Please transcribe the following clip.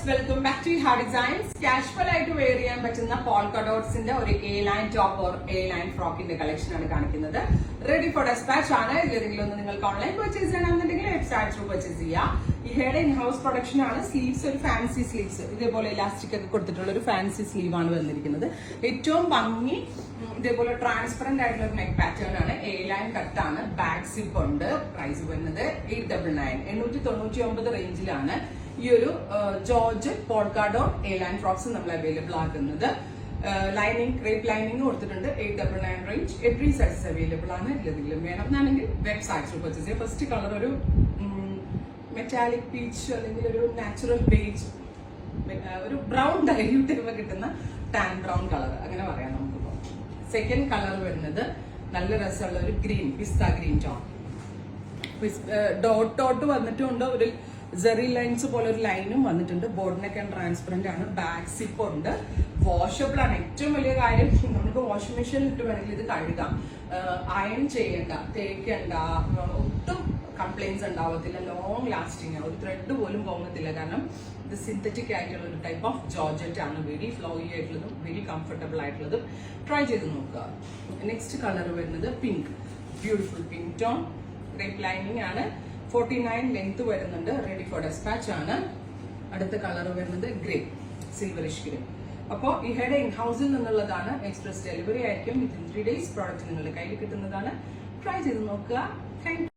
Welcome back to ഹാ designs. Casual ആയിട്ട് wear ചെയ്യാൻ പറ്റുന്ന പോൾക്ക ഡോട്ട്സിന്റെ ഒരു A line top or A line ഫ്രോക്കിന്റെ കളക്ഷൻ ആണ് കാണിക്കുന്നത്. റെഡി ഫോർ ഡെസ്പാച്ച് ആണ്. ഇതിലേതെങ്കിലും ഒന്ന് നിങ്ങൾക്ക് ഓൺലൈൻ പർച്ചേസ് ചെയ്യണമെന്നുണ്ടെങ്കിൽ വെബ്സൈറ്റ് ത്രൂ പർച്ചേസ് ചെയ്യാം. ഈ ഹെഡ് ഇൻ ഹൗസ് പ്രൊഡക്ഷൻ ആണ്. സ്ലീവ്സ് ഒരു ഫാൻസി സ്ലീവ്സ്, ഇതേപോലെ ഇലാസ്റ്റിക് ഒക്കെ കൊടുത്തിട്ടുള്ള ഒരു ഫാൻസി സ്ലീവ് ആണ് വന്നിരിക്കുന്നത്. ഏറ്റവും ഭംഗി ഇതേപോലെ ട്രാൻസ്പെറന്റ് ആയിട്ടുള്ള ഒരു നെക്ക് പാറ്റേൺ ആണ്. എ ലൈൻ കട്ടാണ്. ബാക്ക് സിപ്പ് ഉണ്ട്. പ്രൈസ് വരുന്നത് 899 899 റേഞ്ചിലാണ് ഈ ഒരു georgette polka dot A line frocks നമ്മൾ അവൈലബിൾ ആക്കുന്നത്. ലൈനിങ് ക്രേപ്പ് ലൈനിങ് കൊടുത്തിട്ടുണ്ട്. 899 റേഞ്ച്. എവറി സൈസ് അവൈലബിൾ ആണ്. ഇതിലെന്തെങ്കിലും വേണം എന്നാണെങ്കിൽ വെബ്സൈറ്റ് പർച്ചേസ് ചെയ്യാം. ഫസ്റ്റ് കളർ ഒരു മെറ്റാലിക് പീച്ച് അല്ലെങ്കിൽ ഒരു നാച്ചുറൽ ബേജ്, ഒരു ബ്രൗൺ ഡൈല്യൂട്ട് ചെയ്യുമ്പോൾ കിട്ടുന്ന ടാൻ ബ്രൗൺ കളർ അങ്ങനെ പറയാം നമുക്കിപ്പോൾ. സെക്കൻഡ് കളർ വരുന്നത് നല്ല രസമുള്ള ഒരു ഗ്രീൻ, പിസ്ത ഗ്രീൻ ടോൺ. ഡോട്ട് വന്നിട്ടുണ്ട്. ഒരു ജെറി ലൈൻസ് പോലെ ഒരു ലൈനും വന്നിട്ടുണ്ട്. ബോർഡിനൊക്കെ ട്രാൻസ്പെറന്റ് ആണ്. ബാക്ക് സിപ്പ് ഉണ്ട്. വാഷബിൾ ആണ്. ഏറ്റവും വലിയ കാര്യം, നമുക്ക് വാഷിംഗ് മെഷീനിൽ ഇട്ട് വേണമെങ്കിൽ ഇത് കഴുകാം. അയൺ ചെയ്യണ്ട, തേക്കണ്ട, ഒട്ടും കംപ്ലൈൻസ് ഉണ്ടാവത്തില്ല. ലോങ് ലാസ്റ്റിംഗ് ആണ്. ഒരു ത്രെഡ് പോലും പോകത്തില്ല. കാരണം ഇത് സിന്തറ്റിക് ആയിട്ടുള്ള ഒരു ടൈപ്പ് ഓഫ് ജോർജറ്റ് ആണ്. വെരി ഫ്ലോയി ആയിട്ടുള്ളതും വെരി കംഫർട്ടബിൾ ആയിട്ടുള്ളതും. ട്രൈ ചെയ്ത് നോക്കുക. നെക്സ്റ്റ് കളർ വരുന്നത് pink, beautiful pink tone. Crepe lining ആണ്. 49 ലെങ്ത് വരുന്നുണ്ട്. റെഡി ഫോർ ഡെസ്പാച്ച് ആണ്. അടുത്ത കളർ വരുന്നത് ഗ്രേ, സിൽവറിഷ് ഗ്രേ. അപ്പോൾ ഈ ഹെഡ് ഇൻ ഹൗസിൽ നിന്നുള്ളതാണ്. എക്സ്പ്രസ് ഡെലിവറി ആയിരിക്കും. വിത്തിൻ 3 days പ്രോഡക്റ്റ് നിങ്ങളുടെ കയ്യിൽ കിട്ടുന്നതാണ്. ട്രൈ ചെയ്ത് നോക്കുക. Thank you.